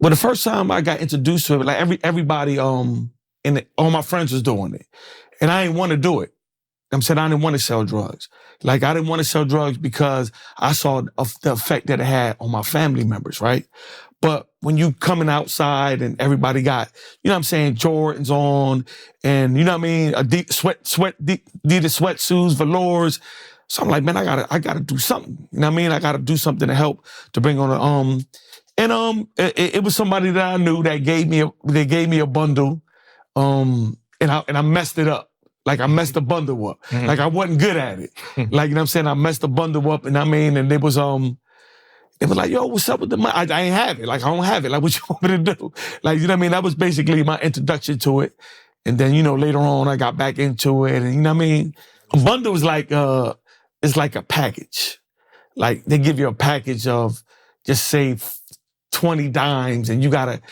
Well, the first time I got introduced to it, like everybody, and all my friends was doing it. And I didn't want to do it. I'm saying I didn't want to sell drugs. Like, I didn't want to sell drugs because I saw the effect that it had on my family members, right? But when you coming outside and everybody got, you know what I'm saying, Jordans on and, you know what I mean, Adidas sweatsuits, velours. So I'm like, man, I gotta do something. You know what I mean? I gotta do something to help to bring on it was somebody that I knew that gave me a bundle, and I messed it up. Like, I messed the bundle up. Mhm. Like, I wasn't good at it. Like, you know what I'm saying? I messed the bundle up, and and it was like, yo, what's up with the money? I ain't have it. Like, I don't have it. Like, what you want me to do? Like, you know what I mean? That was basically my introduction to it. And then, you know, later on, I got back into it. And you know what I mean? A bundle is like, it's like a package. Like, they give you a package of, just say, 20 dimes, and you got to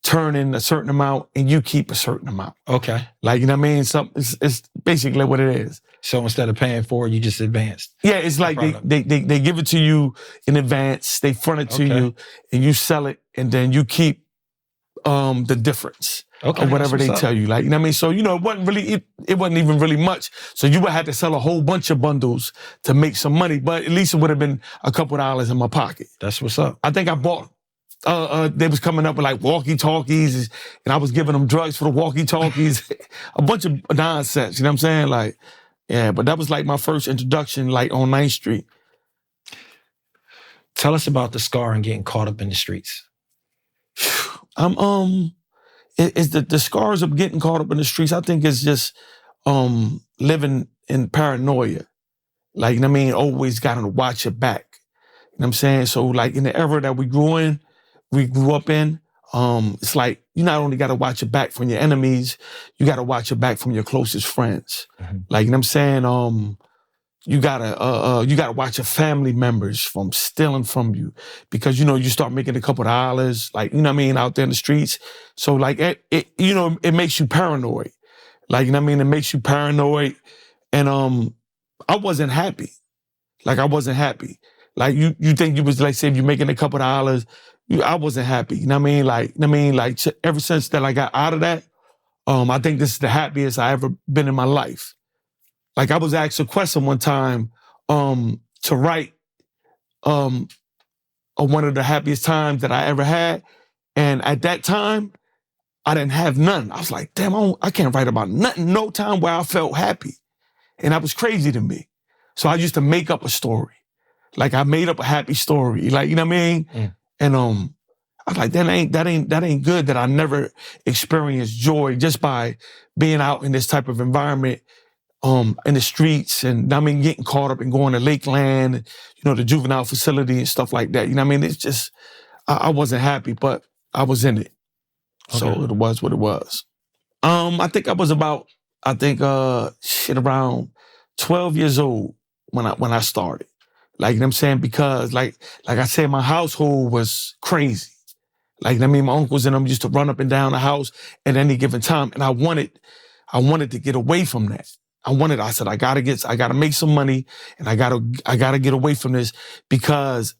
turn in a certain amount, and you keep a certain amount. Okay. Like, you know what I mean? It's basically what it is. So instead of paying for it, you just advanced. Yeah, it's like they give it to you in advance, they front it to you, and you sell it, and then you keep the difference. Okay, or whatever they tell you. Like, you know what I mean? So, you know, it wasn't even really much. So you would have to sell a whole bunch of bundles to make some money, but at least it would have been a couple dollars in my pocket. That's what's up. I think I bought, they was coming up with like walkie-talkies, and I was giving them drugs for the walkie-talkies, a bunch of nonsense, you know what I'm saying? Like, yeah, but that was like my first introduction, like on 9th Street. Tell us about the scar and getting caught up in the streets. It's the scars of getting caught up in the streets. I think it's just living in paranoia. Like, you know what I mean? Always got to watch your back. You know what I'm saying? So, like, in the era that we grew up in, it's like you not only got to watch your back from your enemies, you got to watch your back from your closest friends. Mm-hmm. Like, you know what I'm saying? You gotta watch your family members from stealing from you, because you know you start making a couple dollars, like, you know what I mean, out there in the streets. So like it you know, it makes you paranoid. Like, you know what I mean, it makes you paranoid, and I wasn't happy. Like, I wasn't happy. Like, you think you was, like, say if you're making a couple dollars, I wasn't happy. You know what I mean? Like, ever since that I got out of that, I think this is the happiest I ever been in my life. Like, I was asked a question one time to write one of the happiest times that I ever had. And at that time, I didn't have none. I was like, damn, I can't write about nothing, no time where I felt happy. And that was crazy to me. So I used to make up a story. Like, I made up a happy story. Like, you know what I mean? Mm. And I was like, that ain't good that I never experienced joy just by being out in this type of environment. In the streets, and I mean, getting caught up and going to Lakeland, you know, the juvenile facility and stuff like that. You know what I mean? It's just, I wasn't happy, but I was in it. Okay. So it was what it was. I think I was about, around 12 years old when I started. Like, you know what I'm saying? Because like I said, my household was crazy. Like, I mean, my uncles and them used to run up and down the house at any given time. And I wanted to get away from that. I said, I gotta make some money, and I gotta get away from this, because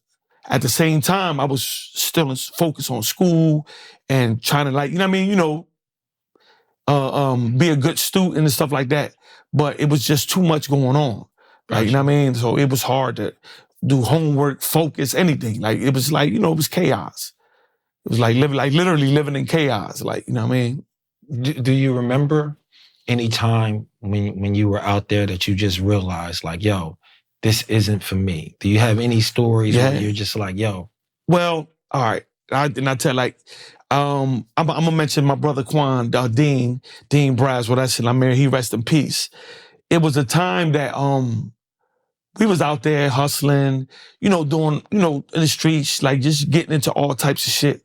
at the same time, I was still focused on school and trying to, like, you know what I mean, be a good student and stuff like that. But it was just too much going on. Like, you know what I mean? So it was hard to do homework, focus, anything. Like, it was like, you know, it was chaos. It was like literally living in chaos. Like, you know what I mean? Do you remember any time when you were out there that you just realized, like, yo, this isn't for me? Do you have any stories where you're just like, yo? Well, all right. I tell, like, I'm gonna mention my brother Quan, Dean Braswell. That's it. I mean, he rest in peace. It was a time that we was out there hustling, you know, doing, you know, in the streets, like just getting into all types of shit.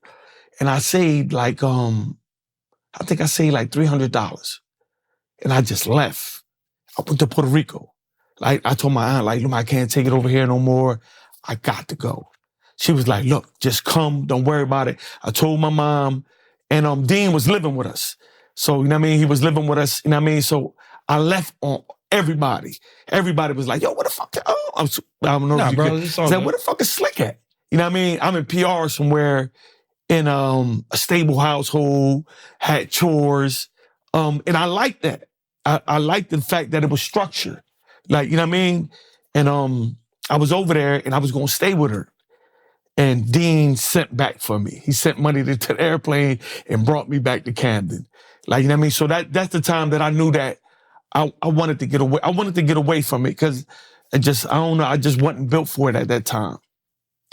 And I saved like, I think I saved like $300. And I just left. I went to Puerto Rico. Like, I told my aunt, like, look, I can't take it over here no more. I got to go. She was like, look, just come. Don't worry about it. I told my mom, and Dean was living with us. So, you know what I mean? He was living with us, you know what I mean? So I left on everybody. Everybody was like, yo, what the fuck? Oh, I don't know if you bro, could. Where the fuck is Slick at? You know what I mean? I'm in PR somewhere, in a stable household, had chores. And I liked that. I liked the fact that it was structured. Like, you know what I mean? And I was over there and I was gonna stay with her. And Dean sent back for me. He sent money to the airplane and brought me back to Camden. Like, you know what I mean? So that's the time that I knew that I wanted to get away. I wanted to get away from it because I don't know, I just wasn't built for it at that time.